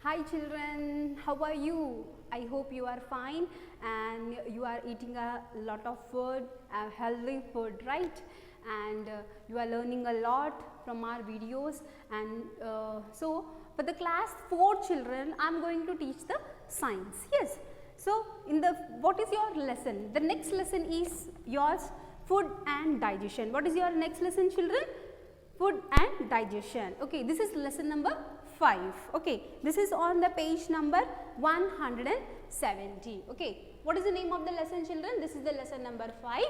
Hi children, how are you? I hope you are fine and you are eating a lot of food, healthy food, right? And you are learning a lot from our videos, and so for the class 4 children, I am going to teach the science. Yes. So in the what is your lesson? The next lesson is yours, food and digestion. What is your next lesson, children? Food and digestion. Okay, this is lesson number 5. Okay, this is on the page number 170. Okay, what is the name of the lesson, children? This is the lesson number 5.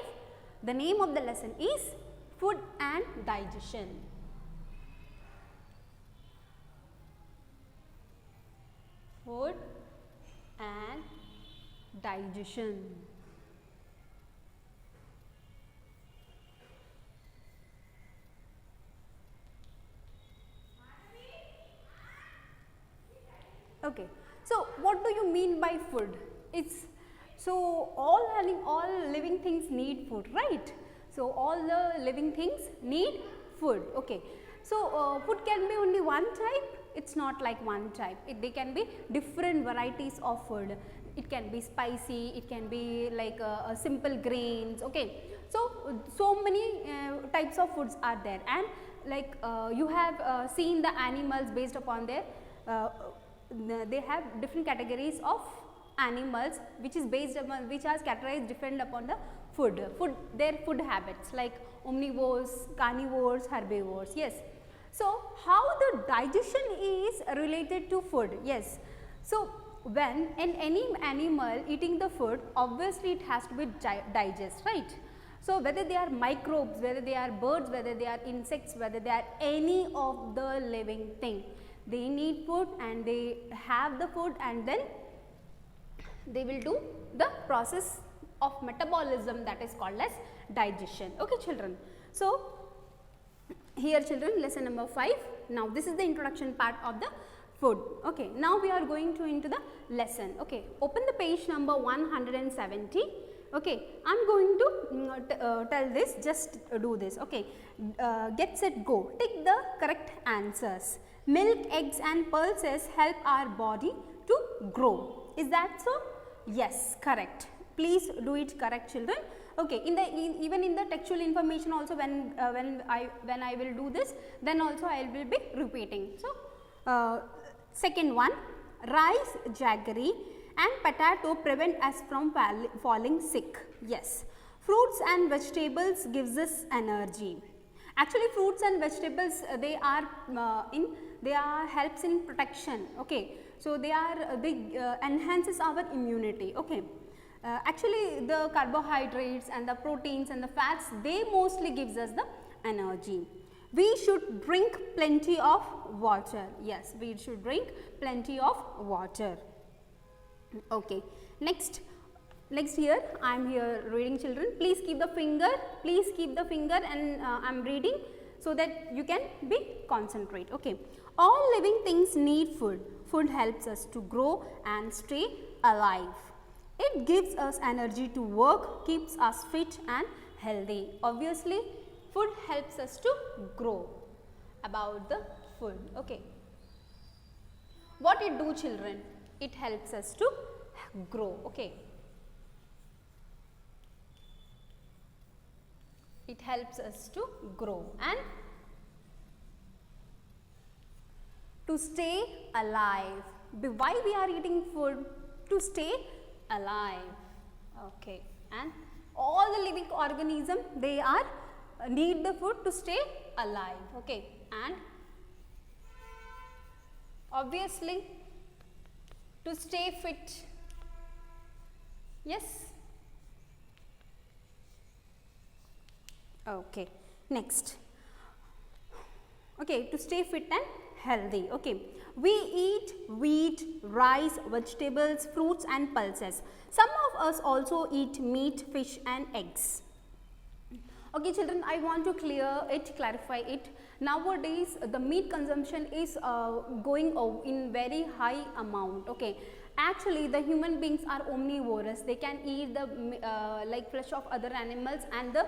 The name of the lesson is food and digestion. Food and digestion. Okay, so what do you mean by food? It's so all living things need food, right? So all the living things need food. Okay, so food can be only one type. It's not like one type. They can be different varieties of food. It can be spicy. It can be like a simple grains. Okay, so many types of foods are there, and like you have seen the animals based upon their they have different categories of animals which is based upon, which are categorized different upon the their food habits, like omnivores, carnivores, herbivores. Yes. So how the digestion is related to food? Yes. So when in any animal eating the food, obviously it has to be digest, right? So whether they are microbes, whether they are birds, whether they are insects, whether they are any of the living thing, they need food and they have the food, and then they will do the process of metabolism, that is called as digestion. Okay, children. So here children, lesson number 5. Now this is the introduction part of the food. Okay, now we are going to into the lesson. Okay, open the page number 170. Okay, I am going to tell this, just do this. Okay, get set go, take the correct answers. Milk, eggs and pulses help our body to grow. Is that so? Yes, correct. Please do it correct, children. Okay, even in the textual information also, when I will do this, then also I will be repeating. So second one, rice, jaggery and potato prevent us from falling sick. Yes, fruits and vegetables gives us energy. Actually, fruits and vegetables they are helps in protection. Okay, so they enhances our immunity. Okay, actually the carbohydrates and the proteins and the fats, they mostly gives us the energy. We should drink plenty of water. Yes, we should drink plenty of water. Okay, next here I am here reading, children. Please keep the finger and I am reading so that you can be concentrate. Okay, all living things need food. Food helps us to grow and stay alive. It gives us energy to work, keeps us fit and healthy. Obviously, food helps us to grow. About the food. Okay, what it do, children? It helps us to grow. Okay, it helps us to grow and to stay alive. Why we are eating food? To stay alive. Okay, and all the living organism, they are need the food to stay alive. Okay, and obviously to stay fit. Yes. Okay, next. Okay, to stay fit and healthy. Okay, we eat wheat, rice, vegetables, fruits and pulses. Some of us also eat meat, fish and eggs. Okay, children, I want to clarify it. Nowadays, the meat consumption is going in very high amount. Okay, actually, the human beings are omnivorous. They can eat the like flesh of other animals and the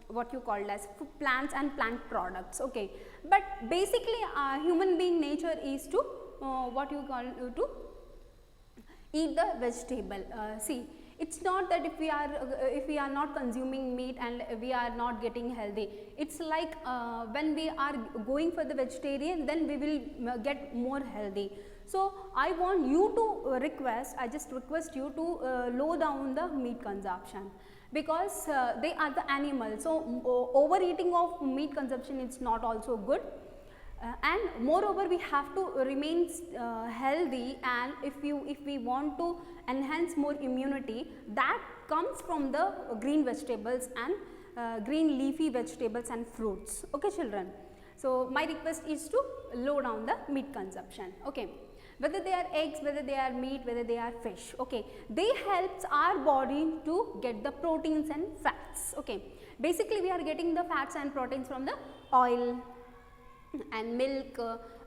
what you called as plants and plant products. Okay, but basically human being nature is to what you call to eat the vegetable. See, it's not that if we are not consuming meat and we are not getting healthy. It's like when we are going for the vegetarian, then we will get more healthy. So I want you to I just request you to low down the meat consumption, because they are the animals. So overeating of meat consumption is not also good. And moreover, we have to remain healthy, and if we want to enhance more immunity, that comes from the green vegetables and green leafy vegetables and fruits. Okay, children. So my request is to low down the meat consumption. Okay, whether they are eggs, whether they are meat, whether they are fish. Okay, they helps our body to get the proteins and fats. Okay, basically we are getting the fats and proteins from the oil and milk.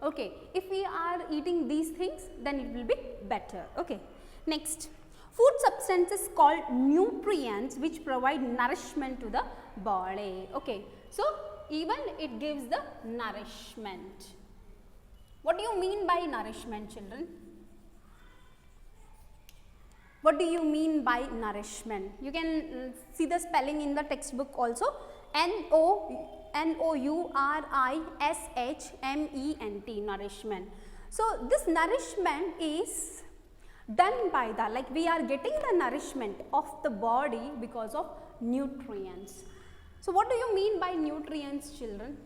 Okay, if we are eating these things, then it will be better. Okay, next, food substances called nutrients which provide nourishment to the body. Okay, so even it gives the nourishment. What do you mean by nourishment, children? What do you mean by nourishment? You can see the spelling in the textbook also. Nourishment, nourishment. So this nourishment is done by the, like we are getting the nourishment of the body because of nutrients. So what do you mean by nutrients, children?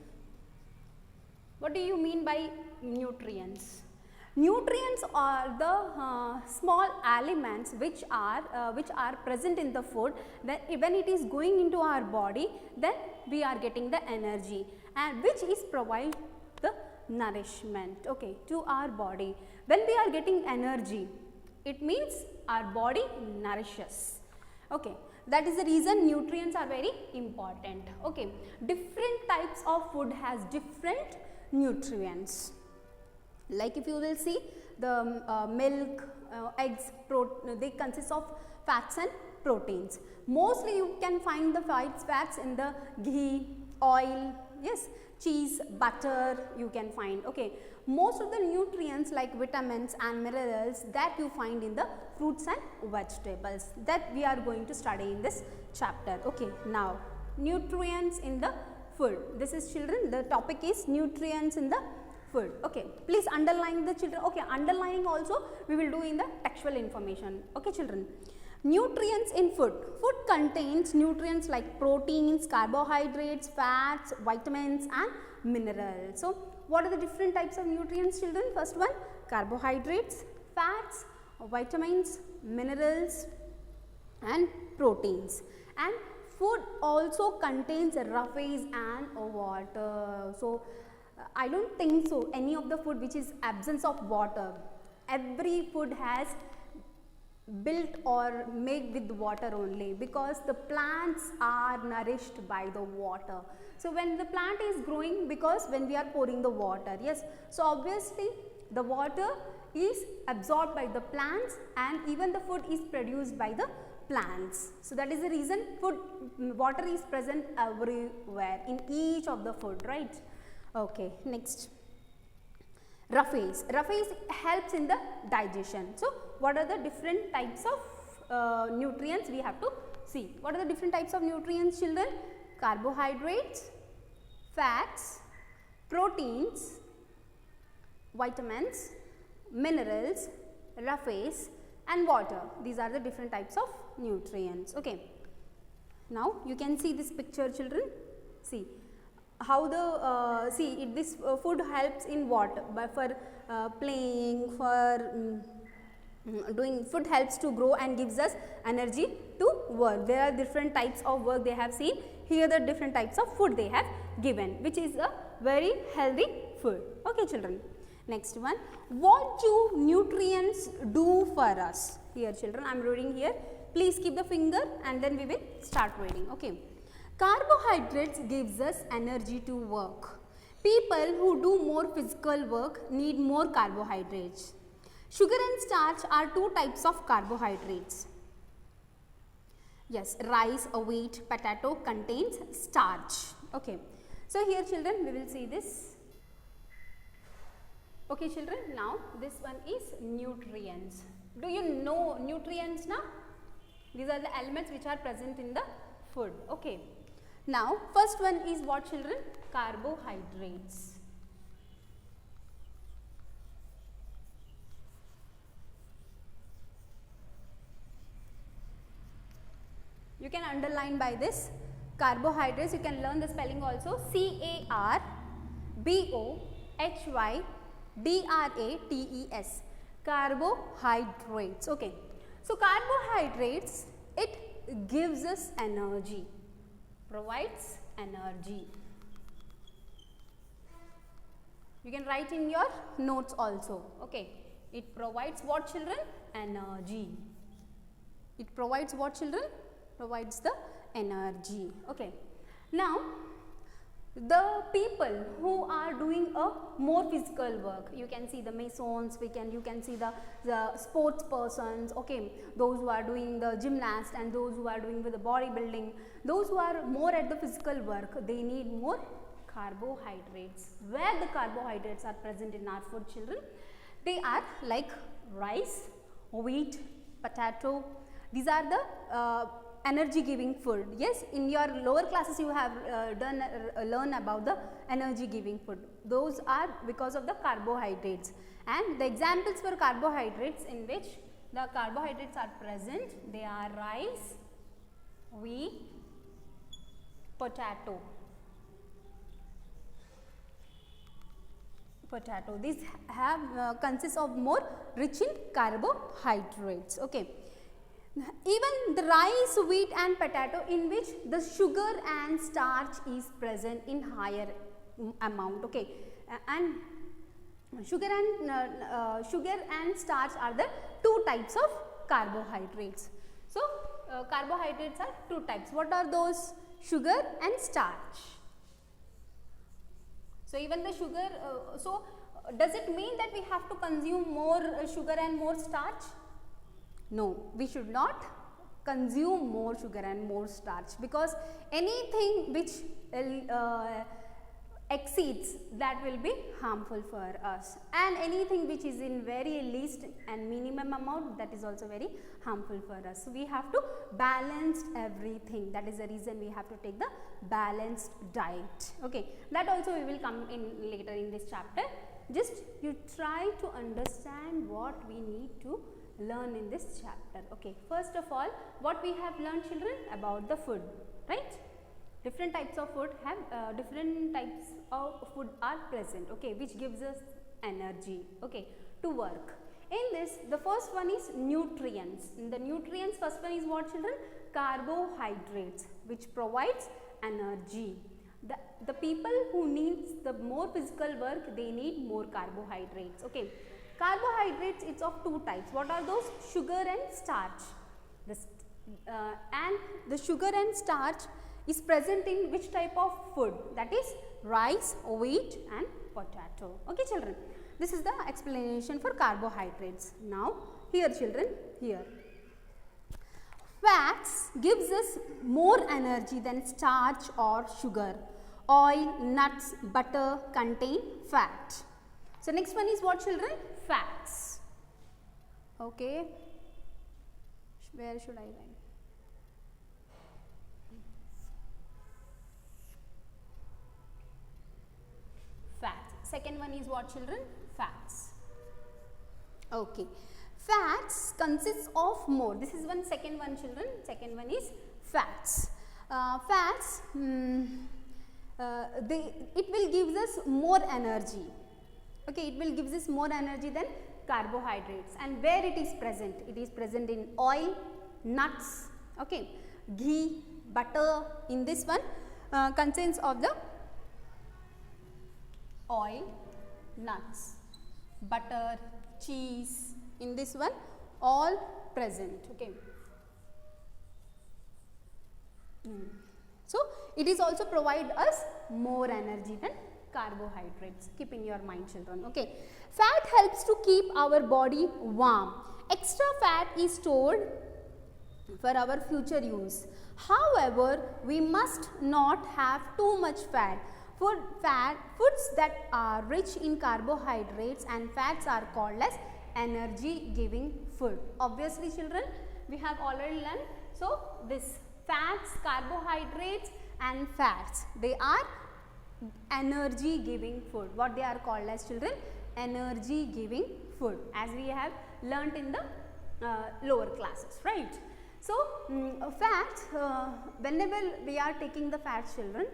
What do you mean by nutrients? Nutrients are the small elements which are present in the food. When it is going into our body, then we are getting the energy, and which is provide the nourishment, okay, to our body. When we are getting energy, it means our body nourishes. Okay, that is the reason nutrients are very important. Okay, different types of food has different nutrients. Like if you will see the milk, eggs, they consist of fats and proteins. Mostly you can find the fats in the ghee, oil, yes, cheese, butter you can find. Okay, most of the nutrients like vitamins and minerals that you find in the fruits and vegetables, that we are going to study in this chapter. Okay, now nutrients in the food. This is, children, the topic is nutrients in the food. Okay, please underline the, children. Okay, underlining also we will do in the textual information. Okay, children. Nutrients in food. Food contains nutrients like proteins, carbohydrates, fats, vitamins and minerals. So what are the different types of nutrients, children? First one, carbohydrates, fats, vitamins, minerals and proteins. And food also contains rough phase and water. So I don't think so any of the food which is absence of water. Every food has built or made with water only, because the plants are nourished by the water. So when the plant is growing, because when we are pouring the water, yes, so obviously the water is absorbed by the plants, and even the food is produced by the plants. So that is the reason water is present everywhere in each of the food, right? Okay, next, rough phase. Rough phase helps in the digestion. So what are the different types of nutrients we have to see? What are the different types of nutrients, children? Carbohydrates, fats, proteins, vitamins, minerals, rough phase and water. These are the different types of nutrients. Okay, now you can see this picture, children. See how the this food helps in what? For playing, for doing, food helps to grow and gives us energy to work. There are different types of work they have seen. Here the different types of food they have given, which is a very healthy food. Okay, children. Next one, what do nutrients do for us? Here, children, I am reading here. Please keep the finger and then we will start reading. Okay. Carbohydrates gives us energy to work. People who do more physical work need more carbohydrates. Sugar and starch are two types of carbohydrates. Yes, rice, wheat, potato contains starch. Okay. So here, children, we will see this. Okay children, now this one is nutrients. Do you know nutrients now? These are the elements which are present in the food. Okay. Now first one is what children? Carbohydrates. You can underline by this. Carbohydrates, you can learn the spelling also. C-A-R-B-O-H-Y-D-R-A-T-E-S. Carbohydrates. Okay. So carbohydrates, it gives us energy, provides energy. You can write in your notes also. Okay. It provides what children? Energy. It provides what children? Provides the energy. Okay. Now the people who are doing a more physical work, you can see the masons, you can see the sports persons, okay, those who are doing the gymnast and those who are doing with the bodybuilding, those who are more at the physical work, they need more carbohydrates. Where the carbohydrates are present in our food children? They are like rice, wheat, potato. These are the energy giving food. Yes, in your lower classes you have learn about the energy giving food. Those are because of the carbohydrates. And the examples for carbohydrates in which the carbohydrates are present, they are rice, wheat, potato. These have consists of more rich in carbohydrates. Okay. Even the rice, wheat and potato, in which the sugar and starch is present in higher amount. Okay. And sugar and starch are the two types of carbohydrates. So carbohydrates are two types. What are those? Sugar and starch. So even the sugar, does it mean that we have to consume more sugar and more starch? No, we should not consume more sugar and more starch, because anything which exceeds, that will be harmful for us, and anything which is in very least and minimum amount, that is also very harmful for us. So we have to balance everything. That is the reason we have to take the balanced diet. Okay, that also we will come in later in this chapter. Just you try to understand what we need to learn in this chapter. Okay, first of all, what we have learned children about the food, right? Different types of food have different types of food are present, okay, which gives us energy, okay, to work. In this, the first one is nutrients. In the nutrients, first one is what children? Carbohydrates, which provides energy. The people who needs the more physical work, they need more carbohydrates. Okay. Carbohydrates, it's of two types. What are those? Sugar and starch. And the sugar and starch is present in which type of food? That is rice, wheat and potato. Okay children, this is the explanation for carbohydrates. Now here children, here. Fats gives us more energy than starch or sugar. Oil, nuts, butter contain fat. So next one is what children? Fats. Okay. Where should I write? Fats. Second one is what children? Fats. Okay. Fats consists of more. This is one second one children. Second one is fats. Fats, it will give us more energy. Okay, it will give us more energy than carbohydrates. And where it is present? It is present in oil, nuts, okay, ghee, butter. In this one contains of the oil, nuts, butter, cheese. In this one all present. Okay. So it is also provide us more energy than carbohydrates. Keep in your mind children. Okay. Fat helps to keep our body warm. Extra fat is stored for our future use. However, we must not have too much fat, foods that are rich in carbohydrates and fats are called as energy giving food. Obviously children, we have already learned. So this fats, carbohydrates and fats, they are energy giving food. What they are called as children? Energy giving food, as we have learnt in the lower classes, right? So fats, whenever we are taking the fats children,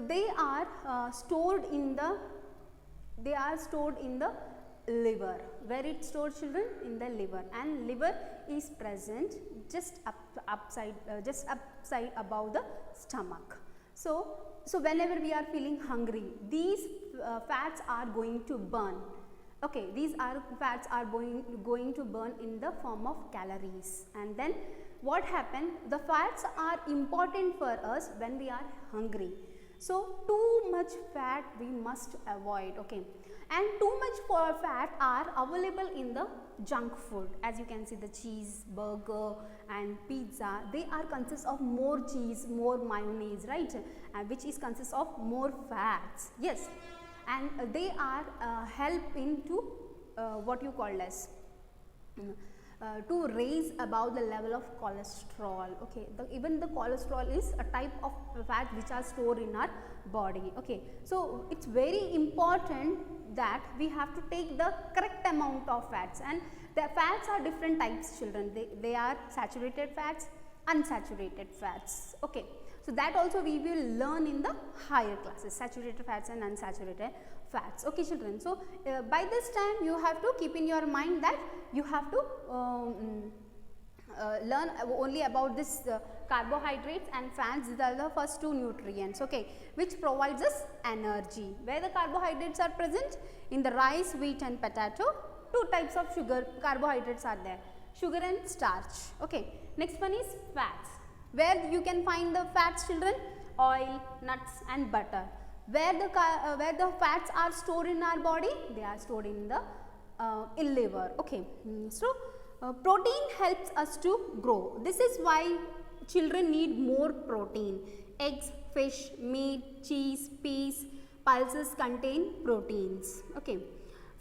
they are stored in the liver. Where it stored children? In the liver, and liver is present just upside above the stomach. So whenever we are feeling hungry, these fats are going to burn. Okay, these fats are going to burn in the form of calories, and then what happen? The fats are important for us when we are hungry. So too much fat we must avoid. Okay, and too much fat are available in the junk food. As you can see, the cheese, burger and pizza, they are consist of more cheese, more mayonnaise, right? Which is consists of more fats. Yes, and they are help into what you call as to raise above the level of cholesterol. Okay, even the cholesterol is a type of fat which are stored in our body. Okay, so it's very important that we have to take the correct amount of fats, and the fats are different types children. They are saturated fats, unsaturated fats. Okay, so that also we will learn in the higher classes, saturated fats and unsaturated fats. Okay children, so by this time you have to keep in your mind that you have to learn only about this carbohydrates and fats. These are the first two nutrients, okay, which provides us energy. Where the carbohydrates are present? In the rice, wheat and potato. Two types of carbohydrates are there, sugar and starch. Okay, next one is fats. Where you can find the fats children? Oil, nuts and butter. Where the fats are stored in our body? They are stored in the liver. Okay, so protein helps us to grow. This is why children need more protein. Eggs, fish, meat, cheese, peas, pulses contain proteins. Okay,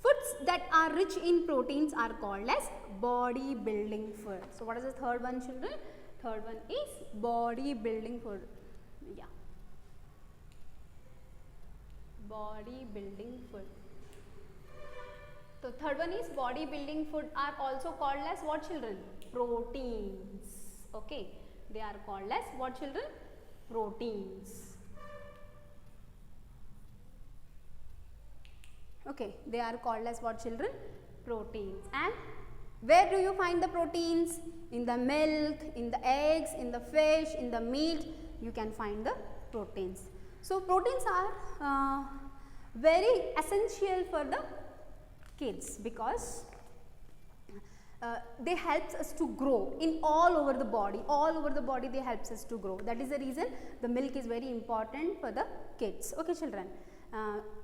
foods that are rich in proteins are called as body building food. So what is the third one children? Third one is body building food. Yeah, body building food. So third one is body building food are also called as what children? Proteins. Okay, they are called as what children? Proteins. Okay, they are called as what children? Proteins. And where do you find the proteins? In the milk, in the eggs, in the fish, in the meat, you can find the proteins. So proteins are very essential for the kids because they helps us to grow in all over the body. All over the body they helps us to grow. That is the reason the milk is very important for the kids. Okay children,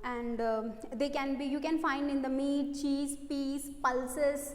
and they can be, you can find in the meat, cheese, peas, pulses,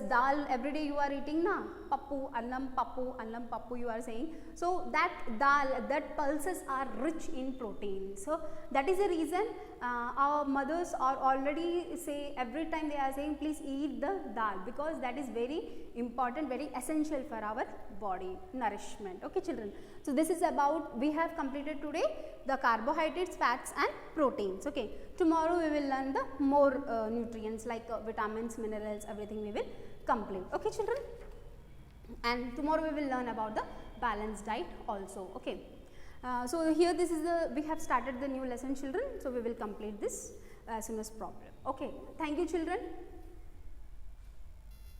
dal. Every day you are eating na, pappu, pappu you are saying. So that dal, that pulses are rich in protein. So that is the reason our mothers are already say, every time they are saying please eat the dal, because that is very important, very essential for our body nourishment. Okay children, so this is about, we have completed today the carbohydrates, fats and proteins. Okay, tomorrow we will learn the more nutrients like vitamins, minerals, everything we will complete. Okay children, and tomorrow we will learn about the balanced diet also. Okay, so here this is the, we have started the new lesson children, so we will complete this as soon as possible. Okay, thank you children.